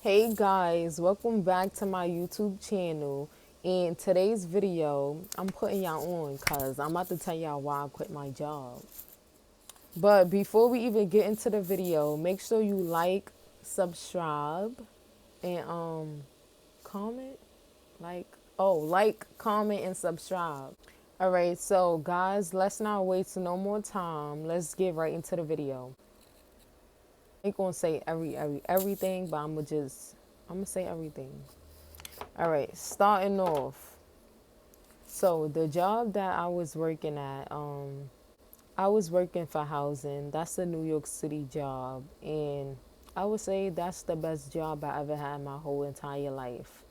Hey guys, welcome back to my YouTube channel. In today's video, I'm putting y'all on because I'm about to tell y'all why I quit my job. But before we even get into the video, make sure you like, subscribe, and comment. Like, comment, and subscribe. Alright, so guys, let's not waste no more time. Let's get right into the video. I ain't gonna say everything, but I'm gonna say everything. All right, starting off. So the job that I was working at, I was working for housing. That's a New York City job, and I would say that's the best job I ever had my whole entire life.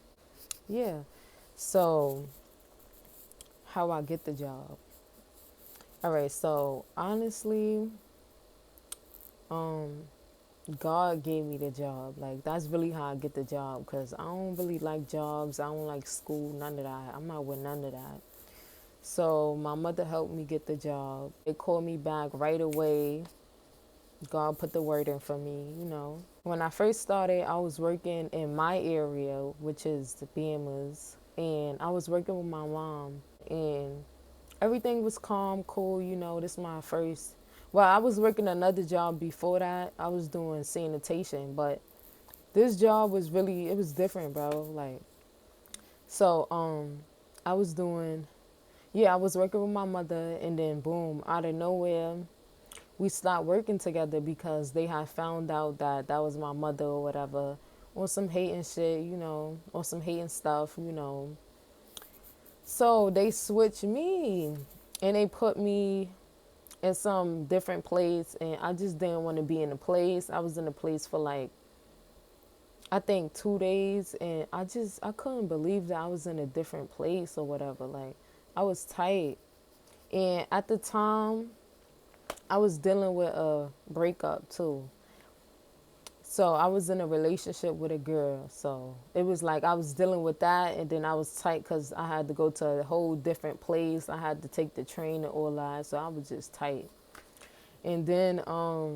Yeah. So how I get the job? All right. So honestly, um, God gave me the job. Like that's really how I get the job, cause I don't really like jobs. I don't like school. None of that. I'm not with none of that. So my mother helped me get the job. They called me back right away. God put the word in for me. When I first started, I was working in my area, which is the Bahamas, and I was working with my mom, and everything was calm, cool. This is my first. Well, I was working another job before that. I was doing sanitation, but this job was really, it was different, bro. Like, so, I was doing yeah, I was working with my mother, and then boom, out of nowhere, we stopped working together because they had found out that that was my mother or whatever, on some hating shit, or some hating stuff. So they switched me, and they put me in some different place, and I just didn't want to be in a place. I was in a place for like, I think 2 days, and I couldn't believe that I was in a different place or whatever. Like, I was tight. And at the time, I was dealing with a breakup too. So I was in a relationship with a girl. So it was like I was dealing with that, and then I was tight because I had to go to a whole different place. I had to take the train and all that. So I was just tight. And then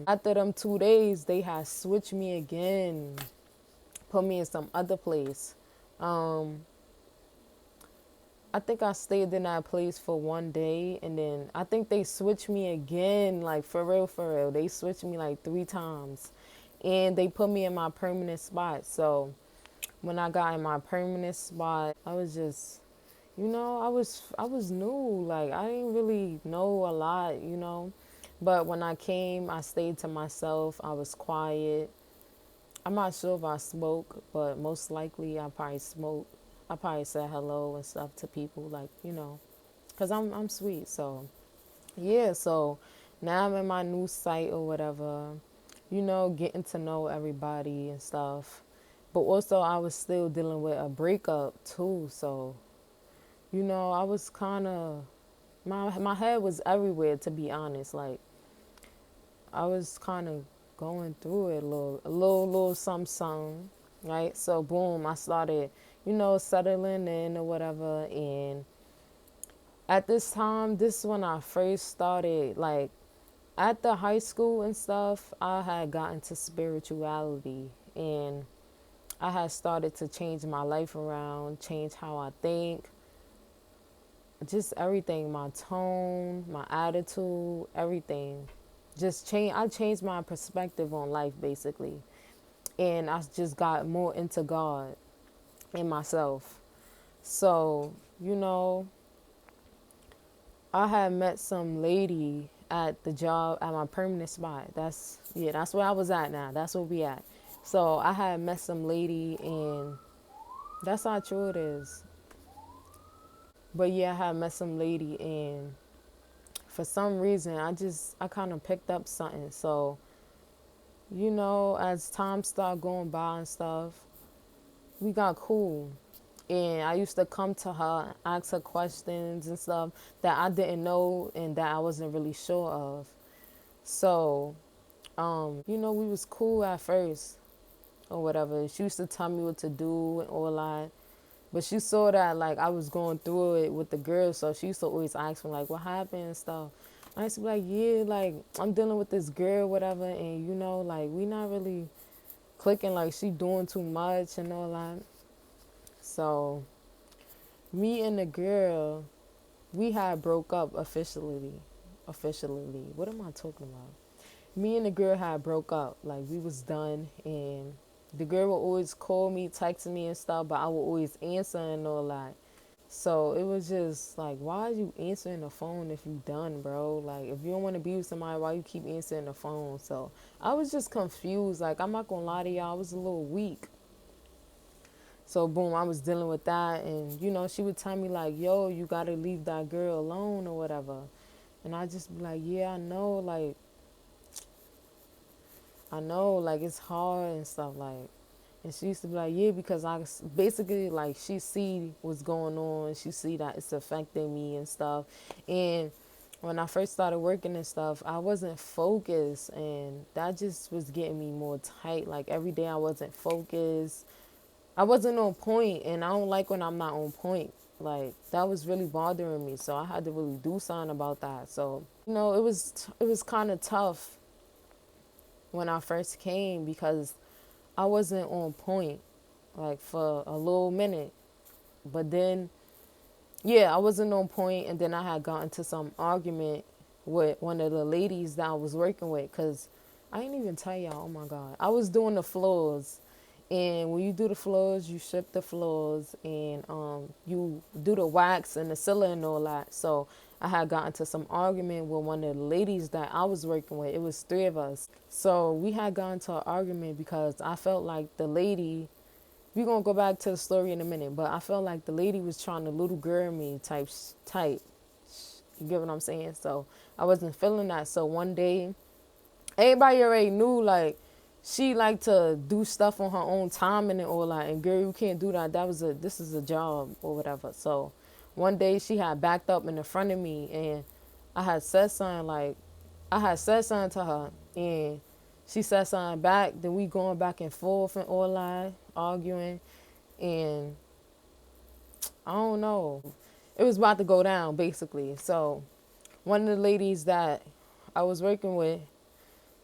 after them 2 days, they had switched me again, put me in some other place. Um, I think I stayed in that place for 1 day, and then I think they switched me again, like for real, for real. They switched me like 3 times, and they put me in my permanent spot. So when I got in my permanent spot, I was just, I was new. Like I didn't really know a lot. But when I came, I stayed to myself. I was quiet. I'm not sure if I smoke, but most likely I probably smoke. I probably said hello and stuff to people, like, because I'm sweet. So, yeah, so now I'm in my new site or whatever, getting to know everybody and stuff. But also, I was still dealing with a breakup too. So, I was kind of, my head was everywhere, to be honest. Like, I was kind of going through it a little something, something, right? So boom, I started, settling in or whatever. And at this time, this is when I first started, like at the high school and stuff, I had gotten to spirituality, and I had started to change my life around, change how I think, just everything, my tone, my attitude, everything. Just change. I changed my perspective on life basically, and I just got more into God and myself. So you know, I had met some lady at the job at my permanent spot. That's where I was at now. That's where we at. So I had met some lady, and that's how true it is. But yeah, I had met some lady, and for some reason, I kind of picked up something. So as time started going by and stuff, we got cool. And I used to come to her, ask her questions and stuff that I didn't know and that I wasn't really sure of. So, we was cool at first or whatever. She used to tell me what to do and all that. But she saw that like I was going through it with the girls, so she used to always ask me like, "What happened?" and stuff. I used to be like, "Yeah, like I'm dealing with this girl, whatever, and like we not really clicking, like she doing too much and all that. So me and the girl, we had broke up officially. Officially. What am I talking about? Me and the girl had broke up. Like we was done, and the girl would always call me, text me and stuff, but I would always answer and all that. So it was just like, why are you answering the phone if you done, bro? Like, if you don't want to be with somebody, why you keep answering the phone? So I was just confused. Like, I'm not gonna lie to y'all, I was a little weak. So boom, I was dealing with that, and she would tell me like, yo, you gotta leave that girl alone or whatever. And I just be like, yeah, I know, like it's hard and stuff like. And she used to be like, yeah, because I basically like she see what's going on, she see that it's affecting me and stuff. And when I first started working and stuff, I wasn't focused, and that just was getting me more tight. Like every day I wasn't focused. I wasn't on point, and I don't like when I'm not on point. Like that was really bothering me, so I had to really do something about that. So it was kind of tough when I first came because I wasn't on point like for a little minute. But then, yeah, I wasn't on point, and then I had gotten into some argument with one of the ladies that I was working with, because I didn't even tell y'all, oh my God. I was doing the floors, and when you do the floors, you strip the floors, and you do the wax and the sealer and all that. So I had gotten into some argument with one of the ladies that I was working with. It was three of us. So we had gotten into an argument because I felt like the lady, we're gonna go back to the story in a minute, but I felt like the lady was trying to little girl me type. You get what I'm saying? So I wasn't feeling that. So one day, everybody already knew like she liked to do stuff on her own time and all that. And girl, you can't do that. This is a job or whatever. So one day she had backed up in the front of me, and I had said something like, I had said something to her, and she said something back. Then we going back and forth and all that, arguing, and I don't know. It was about to go down basically. So one of the ladies that I was working with,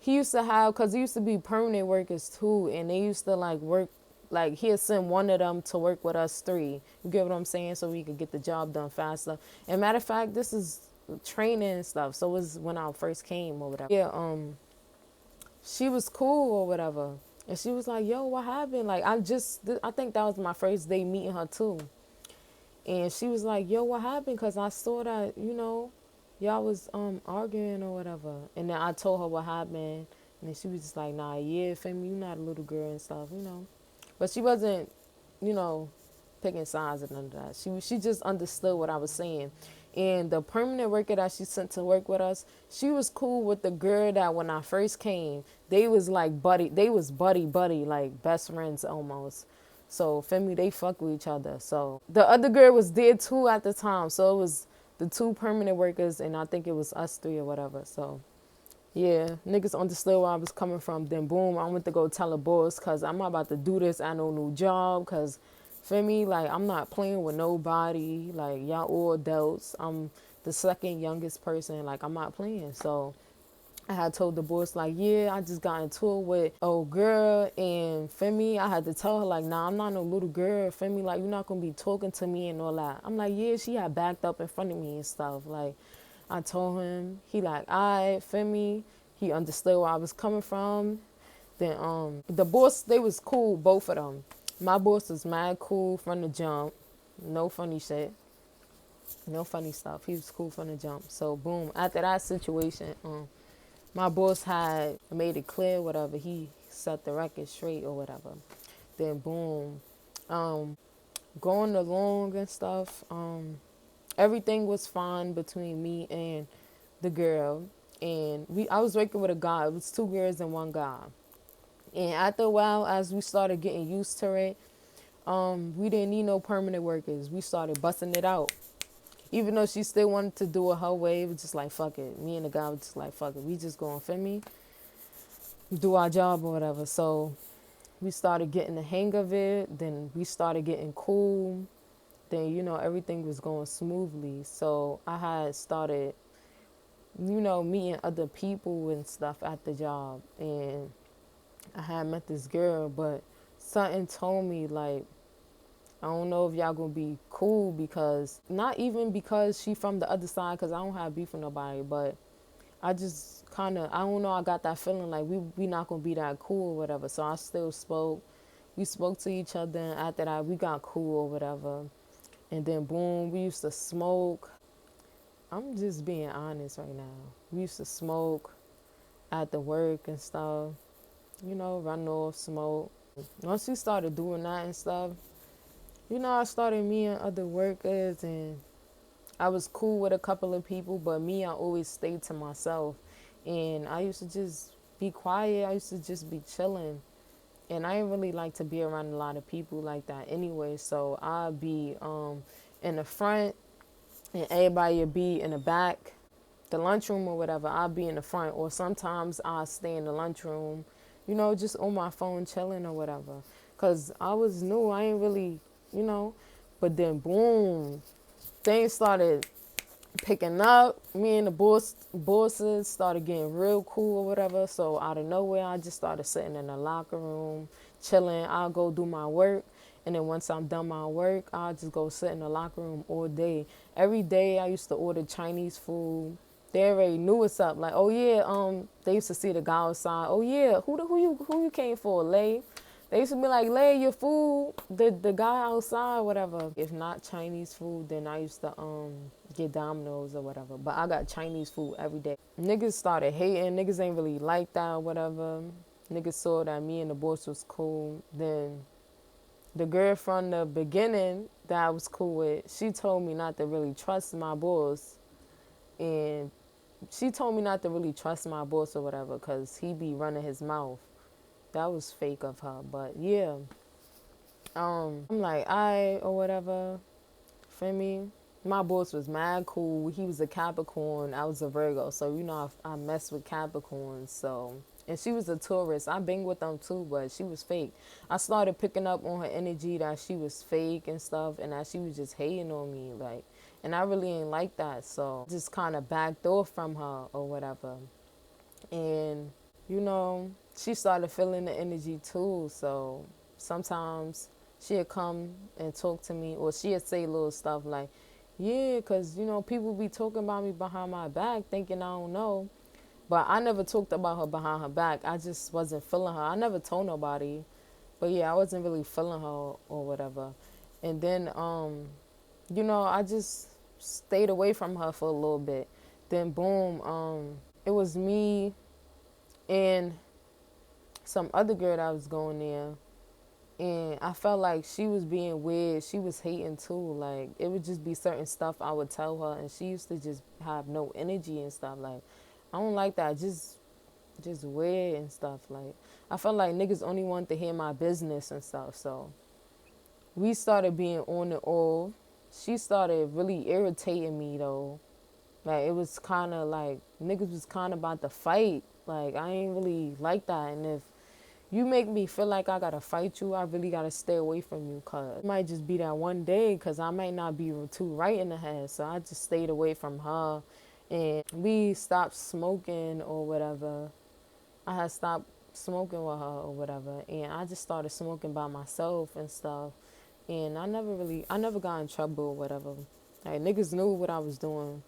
he used to have, because he used to be permanent workers too, and they used to like work, like he'd send one of them to work with us three. You get what I'm saying? So we could get the job done faster. And matter of fact, this is training and stuff. So it was when I first came or whatever. Yeah, she was cool or whatever. And she was like, yo, what happened? Like, I think that was my first day meeting her too. And she was like, yo, what happened? Because I saw that, y'all was arguing or whatever. And then I told her what happened. And then she was just like, nah, yeah, Femi, you not a little girl and stuff. But she wasn't, you know, picking sides and none of that. She just understood what I was saying. And the permanent worker that she sent to work with us, she was cool with the girl that when I first came, they was like buddy, like best friends almost. So family, they fuck with each other. So the other girl was there too at the time. So it was the two permanent workers, and I think it was us three or whatever. So yeah, niggas understood where I was coming from. Then boom, I went to go tell the boss, cause I'm not about to do this at no new job. Cause for me, like I'm not playing with nobody. Like y'all all adults. I'm the second youngest person. Like I'm not playing. So I had told the boss like, yeah, I just got into it with old girl, and for me, I had to tell her like, nah, I'm not no little girl. For me, like you're not gonna be talking to me and all that. I'm like, yeah, she had backed up in front of me and stuff. Like I told him, he like, alright, for me, he understood where I was coming from. Then the boss, they was cool, both of them. My boss was mad cool from the jump, no funny shit, no funny stuff. He was cool from the jump. So boom, after that situation, my boss had made it clear whatever, he set the record straight or whatever. Then boom, going along and stuff, everything was fine between me and the girl. And I was working with a guy. It was two girls and one guy. And after a while, as we started getting used to it, we didn't need no permanent workers. We started busting it out. Even though she still wanted to do it her way, it was just like, fuck it. Me and the guy was just like, fuck it. We just going for me, do our job or whatever. So we started getting the hang of it. Then we started getting cool. Then, everything was going smoothly. So I had started, meeting other people and stuff at the job. And I had met this girl, but something told me like, I don't know if y'all gonna be cool, because not even because she from the other side, because I don't have beef with nobody, but I just kind of, I don't know, I got that feeling like we not gonna be that cool or whatever. So I still spoke. We spoke to each other, and after that we got cool or whatever. And then boom, we used to smoke. I'm just being honest right now. We used to smoke at the work and stuff, run off, smoke. Once we started doing that and stuff, I started meeting other workers, and I was cool with a couple of people, but me, I always stayed to myself. And I used to just be quiet. I used to just be chilling. And I didn't really like to be around a lot of people like that anyway. So I'd be in the front, and everybody would be in the back, the lunchroom or whatever. I'd be in the front, or sometimes I'd stay in the lunchroom, just on my phone chilling or whatever. Because I was new. I ain't really, you know. But then boom, things started picking up. Me and the bosses started getting real cool or whatever. So out of nowhere, I just started sitting in the locker room, chilling. I'll go do my work. And then once I'm done my work, I'll just go sit in the locker room all day. Every day I used to order Chinese food. They already knew what's up. Like, oh yeah, they used to see the guy outside. Oh yeah, who you came for, Lay? They used to be like, Lay, your food, the guy outside, whatever. If not Chinese food, then I used to get Domino's or whatever. But I got Chinese food every day. Niggas started hating. Niggas ain't really like that or whatever. Niggas saw that me and the boss was cool. Then the girl from the beginning that I was cool with, she told me not to really trust my boss. And she told me not to really trust my boss or whatever, because he be running his mouth. That was fake of her. But yeah, I'm like, I or whatever. Feel me? My boss was mad cool. He was a Capricorn. I was a Virgo. So, I messed with Capricorns. So, and she was a Taurus. I been with them too, but she was fake. I started picking up on her energy that she was fake and stuff, and that she was just hating on me. Like, and I really ain't like that. So, just kind of backed off from her or whatever. And, she started feeling the energy too. So, sometimes she'd come and talk to me, or she'd say little stuff like, yeah, because, people be talking about me behind my back thinking I don't know. But I never talked about her behind her back. I just wasn't feeling her. I never told nobody. But yeah, I wasn't really feeling her or whatever. And then, I just stayed away from her for a little bit. Then boom, it was me and some other girl that was going there. And I felt like she was being weird. She was hating too. Like, it would just be certain stuff I would tell her, and she used to just have no energy and stuff. Like, I don't like that. Just weird and stuff. Like, I felt like niggas only want to hear my business and stuff. So we started being on and off. She started really irritating me though. Like, it was kind of like niggas was kind of about to fight. Like, I ain't really like that. And if you make me feel like I gotta fight you, I really gotta stay away from you, cause it might just be that one day, cause I might not be too right in the head. So I just stayed away from her, and we stopped smoking or whatever. I had stopped smoking with her or whatever, and I just started smoking by myself and stuff. And I never got in trouble or whatever. Like, niggas knew what I was doing,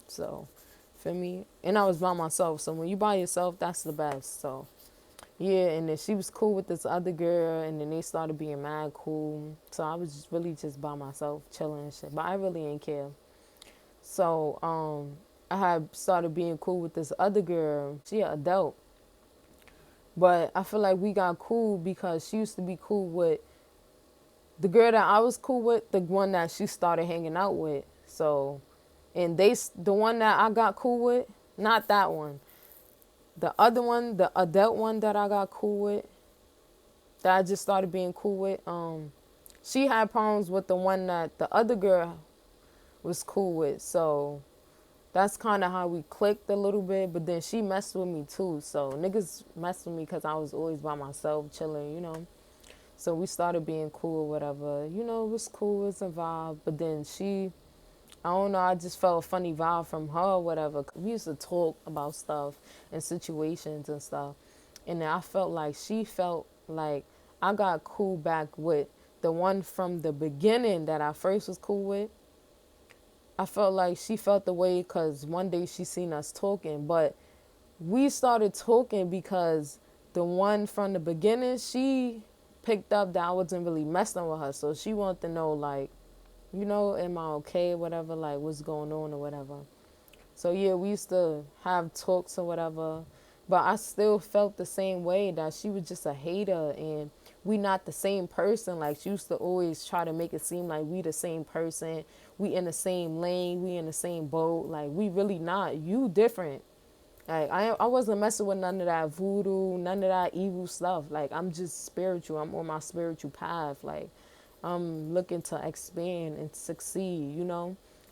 so, feel me? And I was by myself, so when you by yourself, that's the best, so. Yeah, and then she was cool with this other girl, and then they started being mad cool. So I was just really just by myself, chilling and shit. But I really ain't care. So I had started being cool with this other girl. She an adult. But I feel like we got cool because she used to be cool with the girl that I was cool with, the one that she started hanging out with. So, and the one that I got cool with, not that one. The other one, the adult one that I got cool with, that I just started being cool with, she had problems with the one that the other girl was cool with. So that's kind of how we clicked a little bit. But then she messed with me too. So niggas messed with me because I was always by myself chilling. So we started being cool or whatever. It was cool, it was a vibe. But then I don't know, I just felt a funny vibe from her or whatever. We used to talk about stuff and situations and stuff. And I felt like she felt like I got cool back with the one from the beginning that I first was cool with. I felt like she felt the way because one day she seen us talking, but we started talking because the one from the beginning, she picked up that I wasn't really messing with her. So she wanted to know, like, am I okay, whatever, like, what's going on or whatever. So yeah, we used to have talks or whatever, but I still felt the same way that she was just a hater and we not the same person. Like she used to always try to make it seem like we the same person, we in the same lane, we in the same boat. Like we really not. You different. Like I wasn't messing with none of that voodoo, none of that evil stuff. Like I'm just spiritual. I'm on my spiritual path. Like I'm looking to expand and succeed.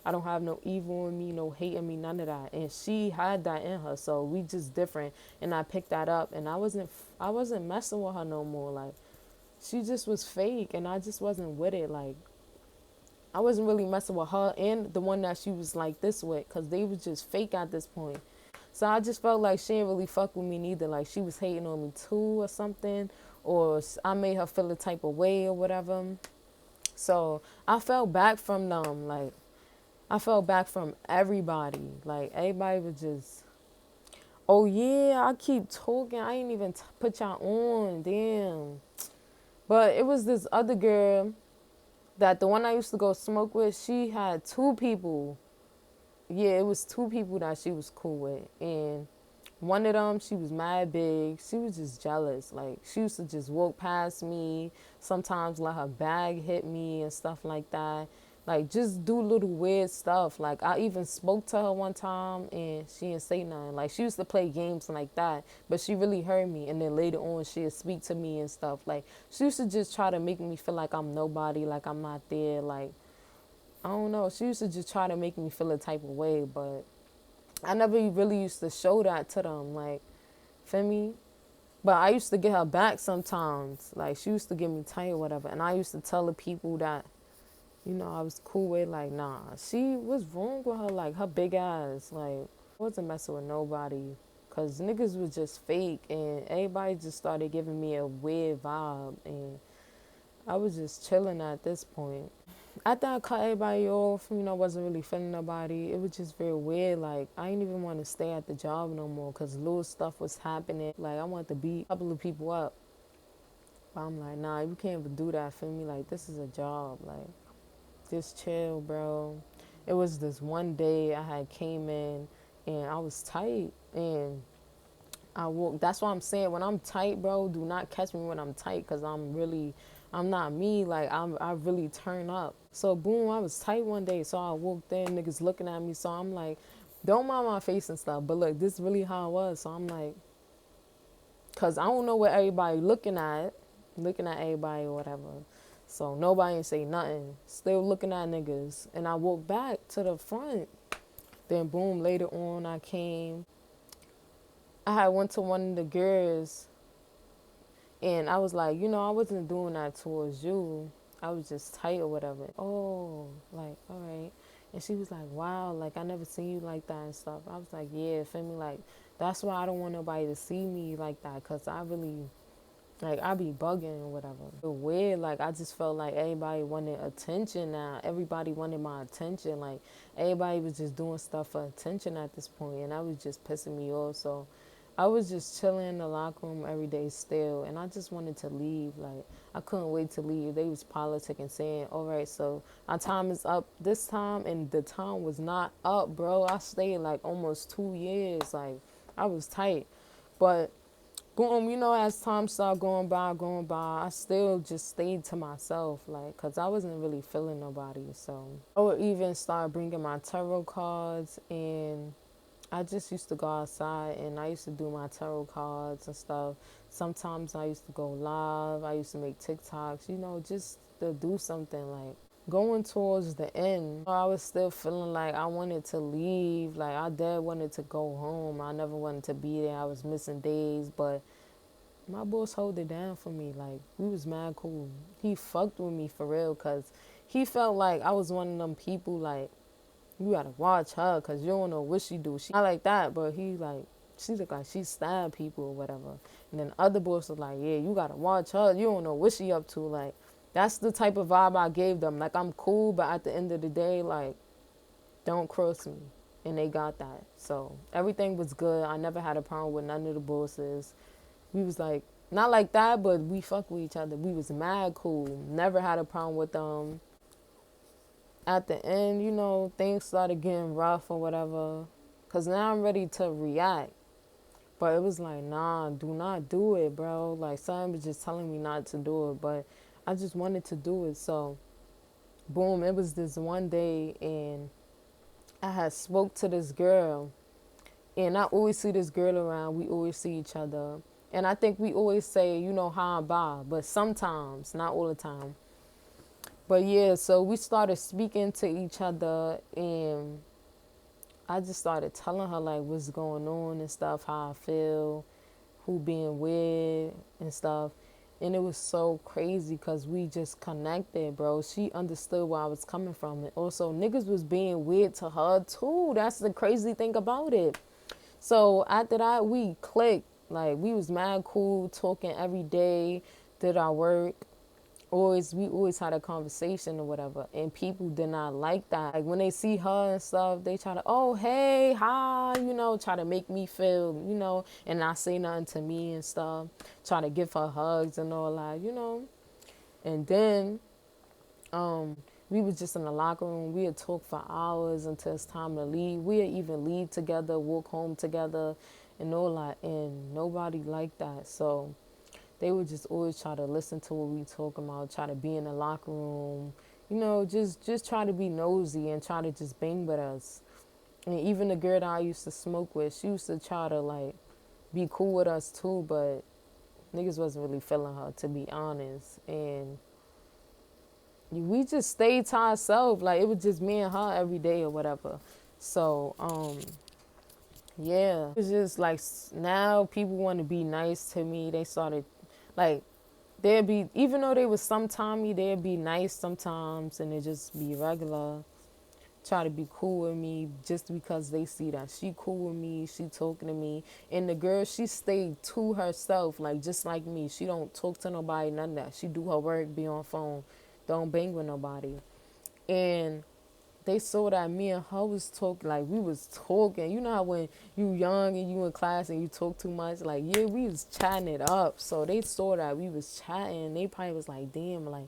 I don't have no evil in me, no hate in me, none of that. And she had that in her, so we just different. And I picked that up, and I wasn't messing with her no more. Like she just was fake, and I just wasn't with it. Like I wasn't really messing with her and the one that she was like this with, cause they was just fake at this point. So I just felt like she didn't really fuck with me neither. Like she was hating on me too or something, or I made her feel a type of way or whatever. So I fell back from them. Like I fell back from everybody. Like everybody was just, oh yeah, I keep talking. I ain't even put y'all on. Damn. But it was this other girl that the one I used to go smoke with. She had two people. Yeah, it was two people that she was cool with, and one of them, she was mad big. She was just jealous. Like she used to just walk past me, sometimes let her bag hit me and stuff like that. Like just do little weird stuff. Like I even spoke to her one time and she didn't say nothing. Like she used to play games like that, but she really heard me. And then later on, she'd speak to me and stuff. Like she used to just try to make me feel like I'm nobody, like I'm not there. Like I don't know. She used to just try to make me feel a type of way, but I never really used to show that to them. Like, feel me? But I used to get her back sometimes. Like, she used to give me tight or whatever. And I used to tell the people that, I was cool with, like, nah, she was wrong with her, like, her big ass. Like, I wasn't messing with nobody. Because niggas was just fake. And everybody just started giving me a weird vibe. And I was just chilling at this point. After I cut everybody off, wasn't really feeling nobody. It was just very weird. Like, I didn't even want to stay at the job no more because little stuff was happening. Like, I wanted to beat a couple of people up. But I'm like, nah, you can't even do that for me. Like, this is a job. Like, just chill, bro. It was this one day I had came in and I was tight and I walk. That's why I'm saying when I'm tight, bro, do not catch me when I'm tight because I'm not me. Like I really turn up. So boom, I was tight one day. So I walked in, niggas looking at me. So I'm like, don't mind my face and stuff. But look, this is really how I was. So I'm like, cause I don't know what everybody looking at everybody or whatever. So nobody ain't say nothing. Still looking at niggas. And I walked back to the front. Then boom, later on I came. I had went to one of the girls and I was like, I wasn't doing that towards you. I was just tight or whatever. Oh, like, all right. And she was like, wow, like, I never seen you like that and stuff. I was like, yeah, feel me? Like, that's why I don't want nobody to see me like that because I really, like, I be bugging or whatever. It weird. Like, I just felt like everybody wanted attention now. Everybody wanted my attention. Like, everybody was just doing stuff for attention at this point, and that was just pissing me off. So I was just chilling in the locker room every day still, and I just wanted to leave. Like, I couldn't wait to leave. They was politicking, saying, all right, so our time is up this time, and the time was not up, bro. I stayed, like, almost 2 years. Like, I was tight. But going, as time started going by, I still just stayed to myself, like, because I wasn't really feeling nobody. So I would even start bringing my tarot cards, and I just used to go outside and I used to do my tarot cards and stuff. Sometimes I used to go live. I used to make TikToks, just to do something. Like going towards the end, I was still feeling like I wanted to leave. Like I dad wanted to go home. I never wanted to be there. I was missing days, but my boss hold it down for me. Like we was mad cool. He fucked with me for real because he felt like I was one of them people like, you gotta watch her because you don't know what she do. She not like that, but he like, she look like she stabbed people or whatever. And then other boys was like, yeah, you gotta watch her. You don't know what she up to. Like, that's the type of vibe I gave them. Like, I'm cool, but at the end of the day, like, don't cross me. And they got that. So everything was good. I never had a problem with none of the bosses. We was like, not like that, but we fuck with each other. We was mad cool. Never had a problem with them. At the end, things started getting rough or whatever. Because now I'm ready to react. But it was like, nah, do not do it, bro. Like, something was just telling me not to do it. But I just wanted to do it. So, boom, it was this one day. And I had spoke to this girl. And I always see this girl around. We always see each other. And I think we always say, hi and bye. But sometimes, not all the time. But yeah, so we started speaking to each other. And I just started telling her, like, what's going on and stuff, how I feel, who being weird and stuff. And it was so crazy because we just connected, bro. She understood where I was coming from. And also, niggas was being weird to her, too. That's the crazy thing about it. So after that, we clicked. Like, we was mad cool, talking every day, did our work. We always had a conversation or whatever. And people did not like that. Like, when they see her and stuff, they try to, oh, hey, hi, try to make me feel, and not say nothing to me and stuff. Try to give her hugs and all that. And then we was just in the locker room. We would talk for hours until it's time to leave. We'd even leave together, walk home together, and all that. And nobody liked that. So they would just always try to listen to what we talking about, try to be in the locker room, just try to be nosy and try to just bang with us. And even the girl that I used to smoke with, she used to try to, like, be cool with us too, but niggas wasn't really feeling her, to be honest. And we just stayed to ourselves. Like, it was just me and her every day or whatever. So, yeah. It's just like, now people want to be nice to me. They started, like, they'd be, even though they was sometimey, they'd be nice sometimes and they just be regular. Try to be cool with me just because they see that she cool with me, she talking to me. And the girl, she stayed to herself, like, just like me. She don't talk to nobody, none of that. She do her work, be on phone, don't bang with nobody. And they saw that me and her was talking, like, we was talking. You know how when you young and you in class and you talk too much? Like, yeah, we was chatting it up. So they saw that we was chatting. They probably was like, damn, like,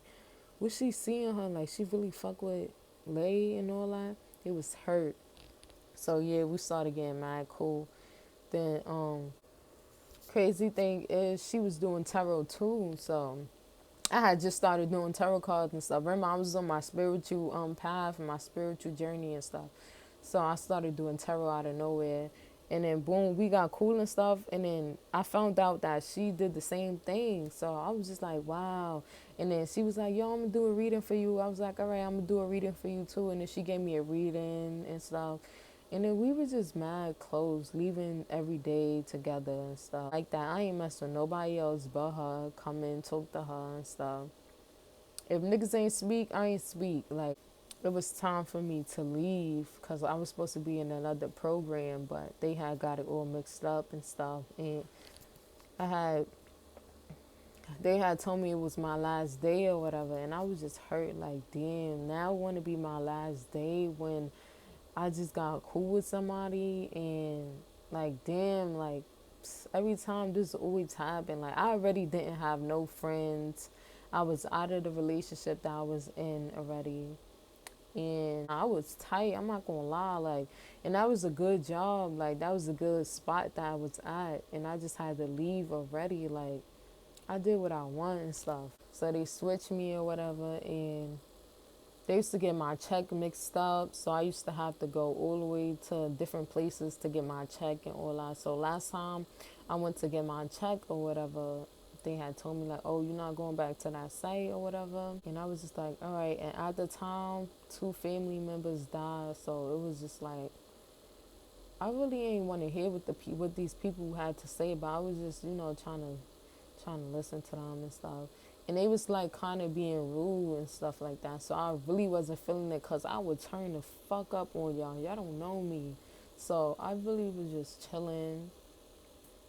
was she seeing her? Like, she really fuck with Lay and all that? It was hurt. So, yeah, we started getting mad cool. Then, crazy thing is she was doing tarot too. So I had just started doing tarot cards and stuff. Remember, I was on my spiritual path and my spiritual journey and stuff. So I started doing tarot out of nowhere. And then, boom, we got cool and stuff. And then I found out that she did the same thing. So I was just like, wow. And then she was like, yo, I'm going to do a reading for you. I was like, all right, I'm going to do a reading for you too. And then she gave me a reading and stuff. And then we were just mad close, leaving every day together and stuff. Like that, I ain't mess with nobody else but her. Come in, talk to her and stuff. If niggas ain't speak, I ain't speak. Like, it was time for me to leave because I was supposed to be in another program, but they had got it all mixed up and stuff. And I had, they had told me it was my last day or whatever. And I was just hurt, like, damn, now I want to be my last day when I just got cool with somebody. And, like, damn, like, every time this always happened. Like, I already didn't have no friends. I was out of the relationship that I was in already. And I was tight, I'm not gonna lie, like, and that was a good job, like, that was a good spot that I was at, and I just had to leave already. Like, I did what I want and stuff. So they switched me or whatever, and they used to get my check mixed up, so I used to have to go all the way to different places to get my check and all that. So last time I went to get my check or whatever, they had told me, like, oh, you're not going back to that site or whatever. And I was just like, all right. And at the time, 2 family members died, so it was just like, I really ain't want to hear what these people had to say, but I was just, trying to listen to them and stuff. And they was like kind of being rude and stuff like that. So I really wasn't feeling it because I would turn the fuck up on y'all. Y'all don't know me. So I really was just chilling.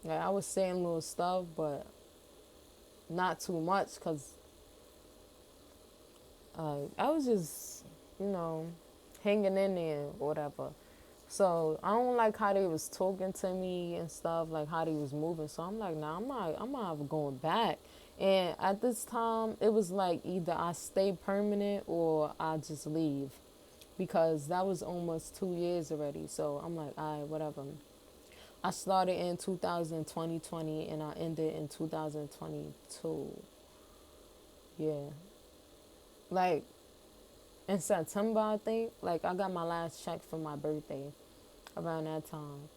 Like, I was saying little stuff, but not too much, because I was just, you know, hanging in there or whatever. So I don't like how they was talking to me and stuff, like how they was moving. So I'm like, nah, I'm not going back. And at this time, it was like either I stay permanent or I just leave, because that was almost 2 years already. So I'm like, all right, whatever. I started in 2020 and I ended in 2022. Yeah. Like in September, I think, like I got my last check for my birthday around that time.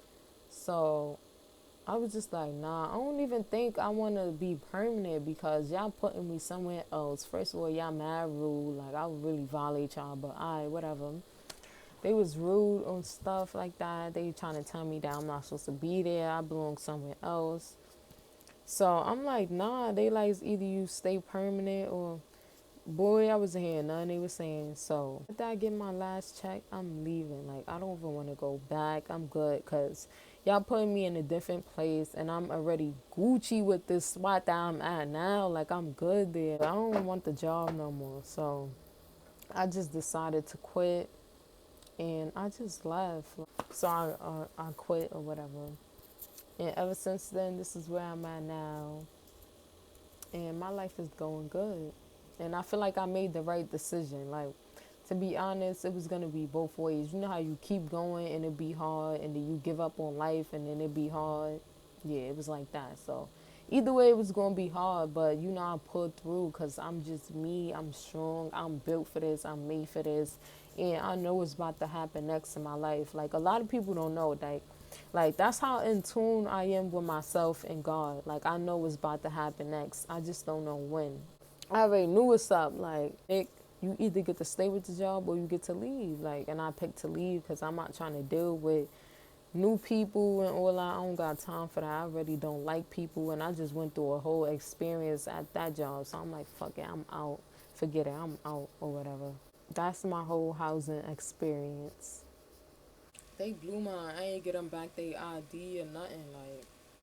So I was just like, nah, I don't even think I want to be permanent, because y'all putting me somewhere else. First of all, y'all mad rude. Like, I would really violate y'all, but I, whatever. They was rude on stuff like that. They trying to tell me that I'm not supposed to be there. I belong somewhere else. So I'm like, nah, they like, it's either you stay permanent or, boy, I wasn't hearing nothing they was saying. So after I get my last check, I'm leaving. Like, I don't even want to go back. I'm good, because y'all putting me in a different place and I'm already Gucci with this spot that I'm at now. Like, I'm good there. I don't want the job no more. So I just decided to quit and I just left. So I quit or whatever. And ever since then, this is where I'm at now. And my life is going good. And I feel like I made the right decision. Like, to be honest, it was going to be both ways. You know how you keep going and it be hard, and then you give up on life and then it be hard? Yeah, it was like that. So either way, it was going to be hard, but you know, I pulled through because I'm just me. I'm strong. I'm built for this. I'm made for this. And I know what's about to happen next in my life. Like, a lot of people don't know. Like that's how in tune I am with myself and God. Like, I know what's about to happen next. I just don't know when. I already knew what's up. Like, you either get to stay with the job or you get to leave. Like, and I picked to leave because I'm not trying to deal with new people and all that. I don't got time for that. I really don't like people, and I just went through a whole experience at that job. So I'm like, fuck it, I'm out. Forget it, I'm out or whatever. That's my whole housing experience. They blew my. I ain't get them back they ID or nothing. Like,